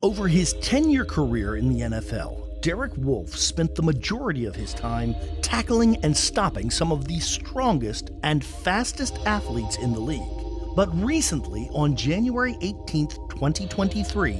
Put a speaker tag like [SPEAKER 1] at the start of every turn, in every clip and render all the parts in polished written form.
[SPEAKER 1] Over his 10-year career in the NFL, Derek Wolfe spent the majority of his time tackling and stopping some of the strongest and fastest athletes in the league. But recently, on January 18, 2023,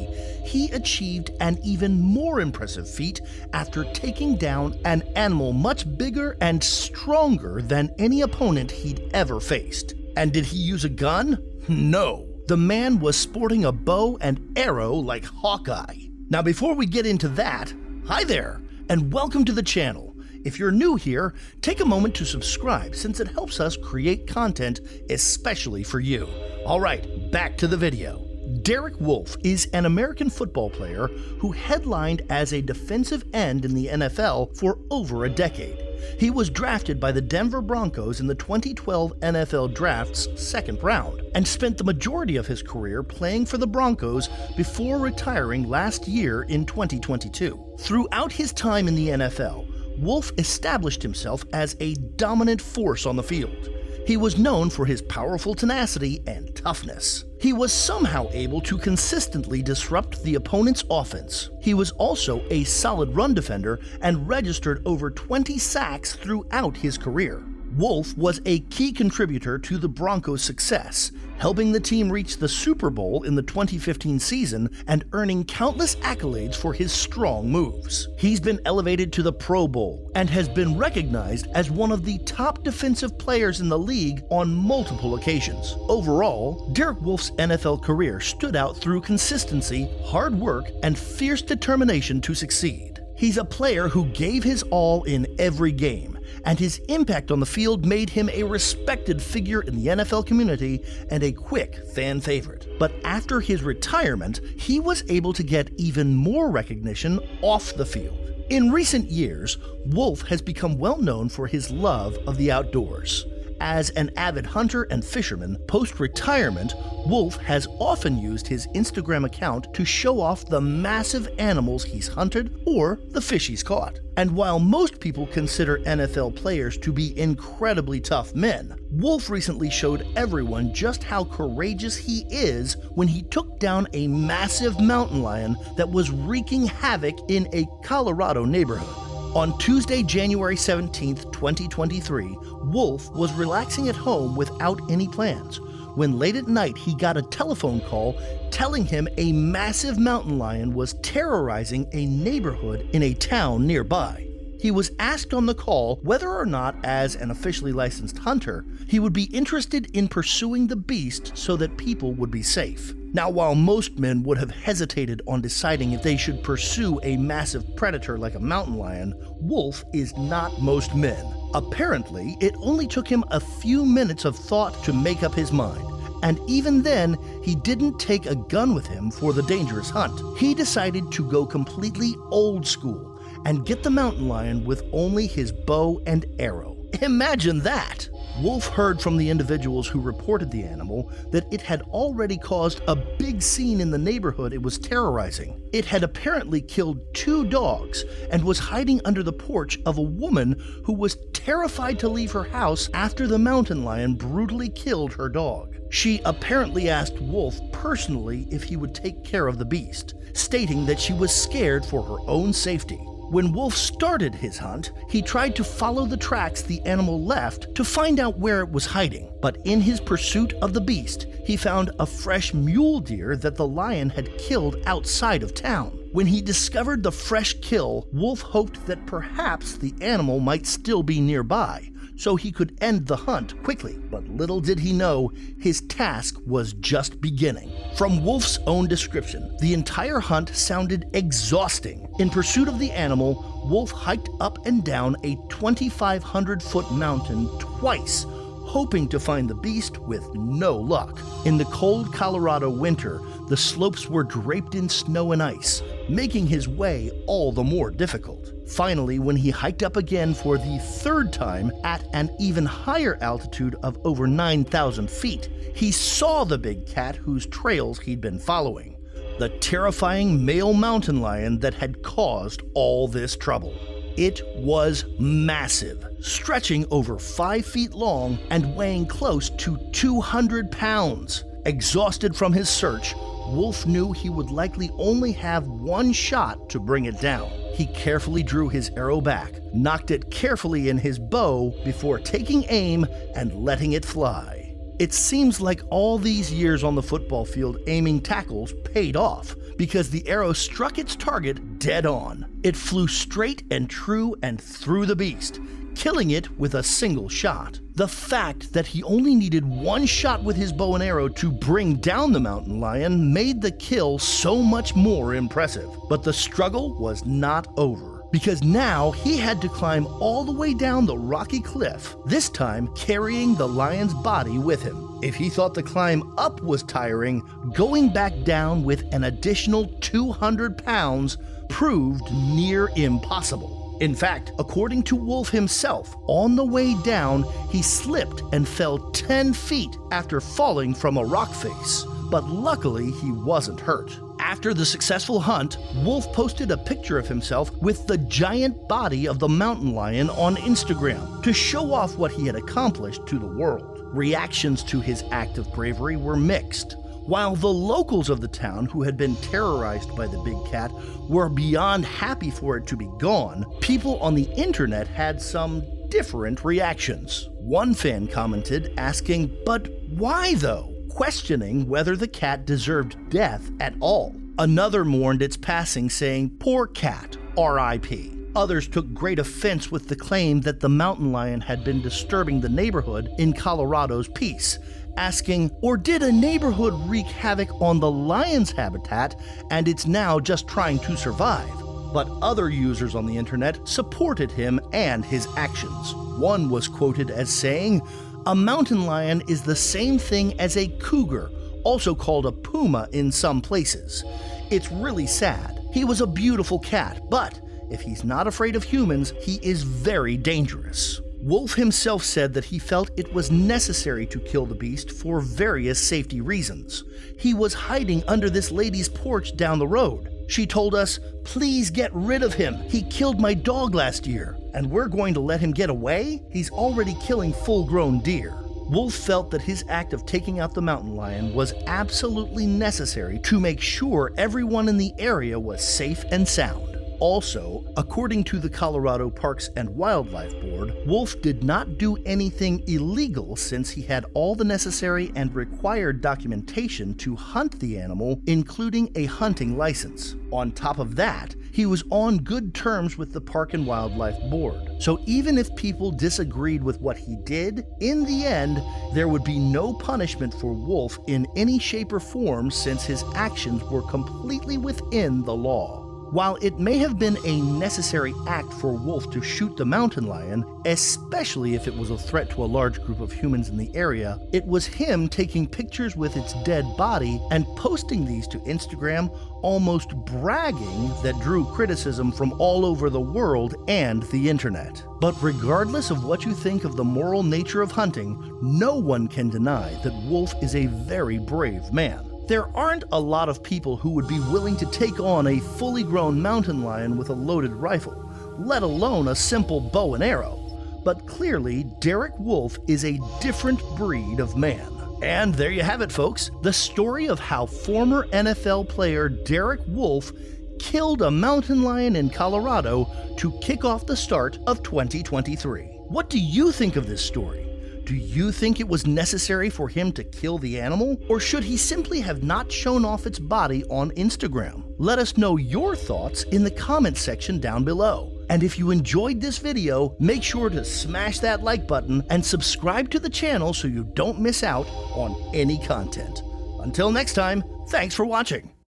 [SPEAKER 1] he achieved an even more impressive feat after taking down an animal much bigger and stronger than any opponent he'd ever faced. And did he use a gun? No. The man was sporting a bow and arrow like Hawkeye. Now before we get into that, hi there, and welcome to the channel. If you're new here, take a moment to subscribe since it helps us create content especially for you. Alright, back to the video. Derek Wolfe is an American football player who headlined as a defensive end in the NFL for over a decade. He was drafted by the Denver Broncos in the 2012 NFL Draft's second round, and spent the majority of his career playing for the Broncos before retiring last year in 2022. Throughout his time in the NFL, Wolfe established himself as a dominant force on the field. He was known for his powerful tenacity and toughness. He was somehow able to consistently disrupt the opponent's offense. He was also a solid run defender and registered over 20 sacks throughout his career. Wolfe was a key contributor to the Broncos' success, helping the team reach the Super Bowl in the 2015 season and earning countless accolades for his strong moves. He's been elevated to the Pro Bowl and has been recognized as one of the top defensive players in the league on multiple occasions. Overall, Derek Wolfe's NFL career stood out through consistency, hard work, and fierce determination to succeed. He's a player who gave his all in every game, and his impact on the field made him a respected figure in the NFL community and a quick fan favorite. But after his retirement, he was able to get even more recognition off the field. In recent years, Wolfe has become well known for his love of the outdoors. As an avid hunter and fisherman, post-retirement, Wolfe has often used his Instagram account to show off the massive animals he's hunted or the fish he's caught. And while most people consider NFL players to be incredibly tough men, Wolfe recently showed everyone just how courageous he is when he took down a massive mountain lion that was wreaking havoc in a Colorado neighborhood. On Tuesday, January 17, 2023, Wolfe was relaxing at home without any plans when late at night he got a telephone call telling him a massive mountain lion was terrorizing a neighborhood in a town nearby. He was asked on the call whether or not, as an officially licensed hunter, he would be interested in pursuing the beast so that people would be safe. Now, while most men would have hesitated on deciding if they should pursue a massive predator like a mountain lion, Wolfe is not most men. Apparently, it only took him a few minutes of thought to make up his mind. And even then, he didn't take a gun with him for the dangerous hunt. He decided to go completely old school and get the mountain lion with only his bow and arrow. Imagine that! Wolfe heard from the individuals who reported the animal that it had already caused a big scene in the neighborhood it was terrorizing. It had apparently killed 2 dogs and was hiding under the porch of a woman who was terrified to leave her house after the mountain lion brutally killed her dog. She apparently asked Wolfe personally if he would take care of the beast, stating that she was scared for her own safety. When Wolfe started his hunt, he tried to follow the tracks the animal left to find out where it was hiding. But in his pursuit of the beast, he found a fresh mule deer that the lion had killed outside of town. When he discovered the fresh kill, Wolfe hoped that perhaps the animal might still be nearby, so he could end the hunt quickly. But little did he know, his task was just beginning. From Wolfe's own description, the entire hunt sounded exhausting. In pursuit of the animal, Wolfe hiked up and down a 2,500-foot mountain twice, hoping to find the beast with no luck. In the cold Colorado winter, the slopes were draped in snow and ice, making his way all the more difficult. Finally, when he hiked up again for the 3rd time at an even higher altitude of over 9,000 feet, he saw the big cat whose trails he'd been following, the terrifying male mountain lion that had caused all this trouble. It was massive, stretching over 5 feet long and weighing close to 200 pounds. Exhausted from his search, Wolfe knew he would likely only have one shot to bring it down. He carefully drew his arrow back, knocked it carefully in his bow before taking aim and letting it fly. It seems like all these years on the football field aiming tackles paid off, because the arrow struck its target dead on. It flew straight and true and through the beast, killing it with a single shot. The fact that he only needed one shot with his bow and arrow to bring down the mountain lion made the kill so much more impressive. But the struggle was not over, because now he had to climb all the way down the rocky cliff, this time carrying the lion's body with him. If he thought the climb up was tiring, going back down with an additional 200 pounds proved near impossible. In fact, according to Wolfe himself, on the way down, he slipped and fell 10 feet after falling from a rock face. But luckily, he wasn't hurt. After the successful hunt, Wolfe posted a picture of himself with the giant body of the mountain lion on Instagram to show off what he had accomplished to the world. Reactions to his act of bravery were mixed. While the locals of the town, who had been terrorized by the big cat, were beyond happy for it to be gone, people on the internet had some different reactions. One fan commented asking, "But why though?" questioning whether the cat deserved death at all. Another mourned its passing, saying, "Poor cat, R.I.P." Others took great offense with the claim that the mountain lion had been disturbing the neighborhood in Colorado's peace, asking, "Or did a neighborhood wreak havoc on the lion's habitat and it's now just trying to survive?" But other users on the internet supported him and his actions. One was quoted as saying, "A mountain lion is the same thing as a cougar, also called a puma in some places. It's really sad. He was a beautiful cat, but if he's not afraid of humans, he is very dangerous." Wolfe himself said that he felt it was necessary to kill the beast for various safety reasons. He was hiding under this lady's porch down the road. She told us, "Please get rid of him. He killed my dog last year, and we're going to let him get away? He's already killing full-grown deer." Wolfe felt that his act of taking out the mountain lion was absolutely necessary to make sure everyone in the area was safe and sound. Also, according to the Colorado Parks and Wildlife Board, Wolfe did not do anything illegal since he had all the necessary and required documentation to hunt the animal, including a hunting license. On top of that, he was on good terms with the Park and Wildlife Board. So even if people disagreed with what he did, in the end, there would be no punishment for Wolfe in any shape or form since his actions were completely within the law. While it may have been a necessary act for Wolfe to shoot the mountain lion, especially if it was a threat to a large group of humans in the area, it was him taking pictures with its dead body and posting these to Instagram, almost bragging, that drew criticism from all over the world and the internet. But regardless of what you think of the moral nature of hunting, no one can deny that Wolfe is a very brave man. There aren't a lot of people who would be willing to take on a fully grown mountain lion with a loaded rifle, let alone a simple bow and arrow. But clearly, Derek Wolfe is a different breed of man. And there you have it, folks, the story of how former NFL player Derek Wolfe killed a mountain lion in Colorado to kick off the start of 2023. What do you think of this story? Do you think it was necessary for him to kill the animal? Or should he simply have not shown off its body on Instagram? Let us know your thoughts in the comments section down below. And if you enjoyed this video, make sure to smash that like button and subscribe to the channel so you don't miss out on any content. Until next time, thanks for watching.